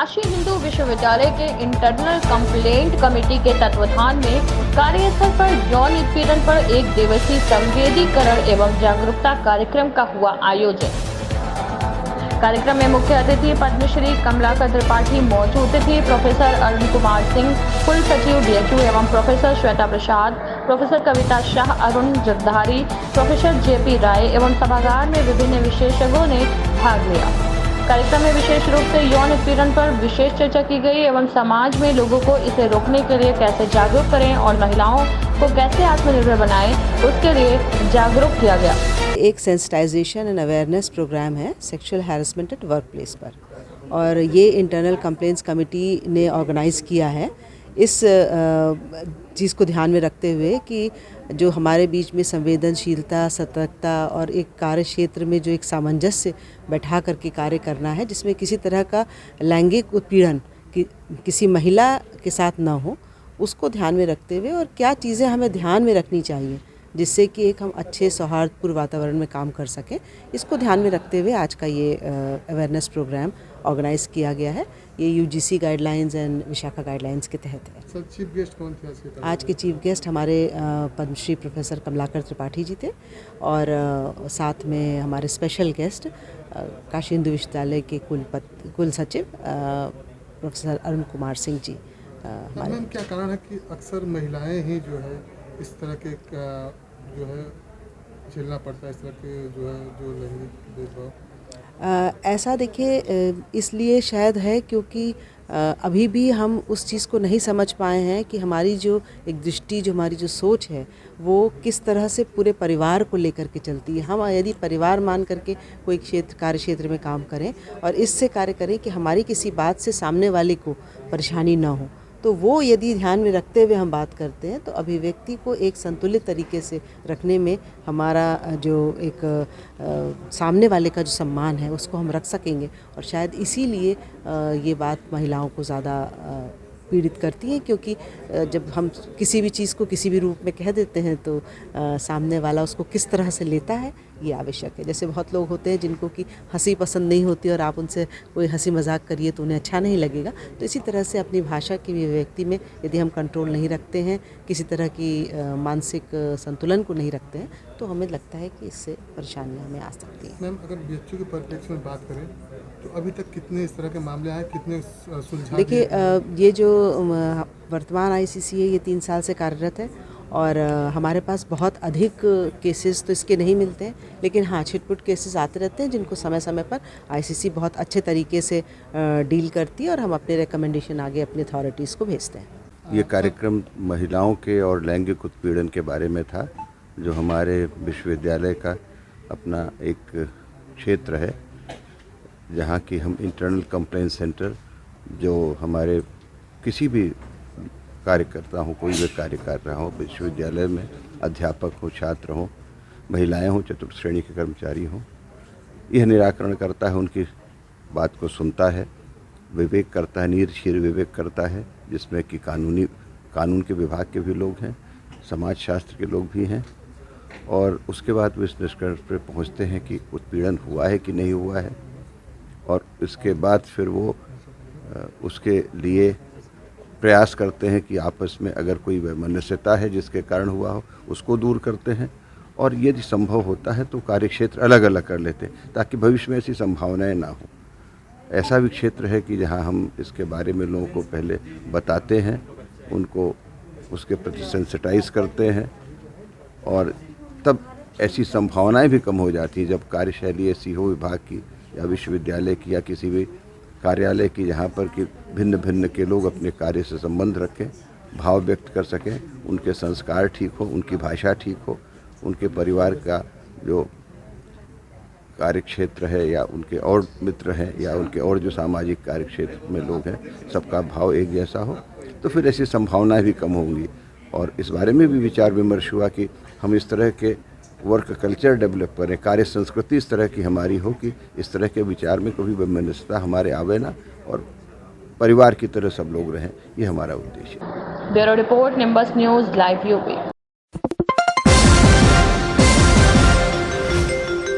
काशी हिंदू विश्वविद्यालय के internal complaint committee के तत्वाधान में कार्यस्थल पर यौन उत्पीड़न पर एक दिवसीय संवेदीकरण एवं जागरूकता कार्यक्रम का हुआ आयोजन। कार्यक्रम में मुख्य अतिथि पद्मश्री कमलाकर त्रिपाठी मौजूद थे। प्रोफेसर अरुण कुमार सिंह, कुल सचिव DHU एवं प्रोफेसर श्वेता प्रसाद, प्रोफेसर कविता शाह, अरुण जगधारी, प्रोफेसर JP राय एवं सभागार में विभिन्न विशेषज्ञों ने भाग लिया। कार्यक्रम में विशेष रूप से यौन उत्पीड़न पर विशेष चर्चा की गई एवं समाज में लोगों को इसे रोकने के लिए कैसे जागरूक करें और महिलाओं को कैसे आत्मनिर्भर बनाएं, उसके लिए जागरूक किया गया। एक सेंसिटाइजेशन एंड अवेयरनेस प्रोग्राम है sexual harassment at work place पर, और ये इंटरनल कंप्लेंट्स कमेटी ने ऑर्गेनाइज़ किया है इस चीज़ को ध्यान में रखते हुए कि जो हमारे बीच में संवेदनशीलता, सतर्कता और एक कार्य क्षेत्र में जो एक सामंजस्य बैठा करके कार्य करना है, जिसमें किसी तरह का लैंगिक उत्पीड़न किसी महिला के साथ ना हो, उसको ध्यान में रखते हुए और क्या चीज़ें हमें ध्यान में रखनी चाहिए जिससे कि एक हम अच्छे सौहार्दपूर्ण वातावरण में काम कर सकें, इसको ध्यान में रखते हुए आज का ये अवेयरनेस प्रोग्राम ऑर्गेनाइज किया गया है। ये UGC guidelines and Vishakha guidelines के तहत है। सर, चीफ गेस्ट कौन थे आज के चीफ गेस्ट हमारे पद्मश्री प्रोफेसर कमलाकर त्रिपाठी जी थे, और साथ में हमारे स्पेशल गेस्ट काशी हिंदू विश्वविद्यालय के कुल सचिव प्रोफेसर अरुण कुमार सिंह जी। मैम, क्या कारण है कि अक्सर महिलाएं ही जो है इस तरह के जो है झेलना पड़ता है, इस तरह के जो लैंगिक भेदभाव? ऐसा देखिए, इसलिए शायद है क्योंकि अभी भी हम उस चीज़ को नहीं समझ पाए हैं कि हमारी जो एक दृष्टि, जो हमारी जो सोच है, वो किस तरह से पूरे परिवार को लेकर के चलती है। हम यदि परिवार मान करके कोई कार्य क्षेत्र में काम करें और इससे कार्य करें कि हमारी किसी बात से सामने वाले को परेशानी ना हो, तो वो यदि ध्यान में रखते हुए हम बात करते हैं तो अभिव्यक्ति को एक संतुलित तरीके से रखने में हमारा जो एक सामने वाले का जो सम्मान है उसको हम रख सकेंगे, और शायद इसीलिए ये बात महिलाओं को ज़्यादा पीड़ित करती है, क्योंकि जब हम किसी भी चीज़ को किसी भी रूप में कह देते हैं तो सामने वाला उसको किस तरह से लेता है ये आवश्यक है। जैसे बहुत लोग होते हैं जिनको कि हंसी पसंद नहीं होती और आप उनसे कोई हंसी मजाक करिए तो उन्हें अच्छा नहीं लगेगा। तो इसी तरह से अपनी भाषा की अभिव्यक्ति में यदि हम कंट्रोल नहीं रखते हैं, किसी तरह की मानसिक संतुलन को नहीं रखते हैं, तो हमें लगता है कि इससे परेशानियाँ हमें आ सकती हैं। मैम, अगर BHU के परिप्रेक्ष्य में बात करें तो अभी तक कितने इस तरह के मामले आए, कितने सुलझा? देखिए, ये जो वर्तमान ICC है ये 3 साल से कार्यरत है, और हमारे पास बहुत अधिक केसेस तो इसके नहीं मिलते हैं, लेकिन हाँ, छिटपुट केसेस आते रहते हैं जिनको समय समय पर ICC बहुत अच्छे तरीके से डील करती है, और हम अपने रिकमेंडेशन आगे अपनी अथॉरिटीज़ को भेजते हैं। ये कार्यक्रम महिलाओं के और लैंगिक उत्पीड़न के बारे में था, जो हमारे विश्वविद्यालय का अपना एक क्षेत्र है, जहाँ की हम इंटरनल कंप्लेंट सेंटर, जो हमारे किसी भी कार्यकर्ता हो, कोई भी कार्य कर रहा हो विश्वविद्यालय में, अध्यापक हो, छात्र हो, महिलाएं हो, चतुर्थ श्रेणी के कर्मचारी हों, यह निराकरण करता है, उनकी बात को सुनता है, विवेक करता है, नीरशीर विवेक करता है, जिसमें कि कानून के विभाग के भी लोग हैं, समाज शास्त्र के लोग भी हैं, और उसके बाद वो इस निष्कर्ष पर पहुँचते हैं कि उत्पीड़न हुआ है कि नहीं हुआ है, और इसके बाद फिर वो उसके लिए प्रयास करते हैं कि आपस में अगर कोई वैमनस्यता है जिसके कारण हुआ हो उसको दूर करते हैं, और यदि संभव होता है तो कार्यक्षेत्र अलग अलग कर लेते हैं ताकि भविष्य में ऐसी संभावनाएं ना हो। ऐसा भी क्षेत्र है कि जहां हम इसके बारे में लोगों को पहले बताते हैं, उनको उसके प्रति सेंसिटाइज करते हैं, और तब ऐसी संभावनाएं भी कम हो जाती हैं जब कार्यशैली ऐसी हो विभाग की या विश्वविद्यालय की या किसी भी कार्यालय की, जहाँ पर कि भिन्न भिन्न के लोग अपने कार्य से संबंध रखें, भाव व्यक्त कर सकें, उनके संस्कार ठीक हो, उनकी भाषा ठीक हो, उनके परिवार का जो कार्यक्षेत्र है या उनके और मित्र हैं या उनके और जो सामाजिक कार्यक्षेत्र में लोग हैं, सबका भाव एक जैसा हो, तो फिर ऐसी संभावनाएं भी कम होंगी। और इस बारे में भी विचार विमर्श हुआ कि हम इस तरह के वर्क कल्चर डेवलप करें, कार्य संस्कृति इस तरह की हमारी हो कि इस तरह के विचार में कभी वैमनस्यता हमारे आवे ना, और परिवार की तरह सब लोग रहें, ये हमारा उद्देश्य है। Bureau report, nimbus news live UP।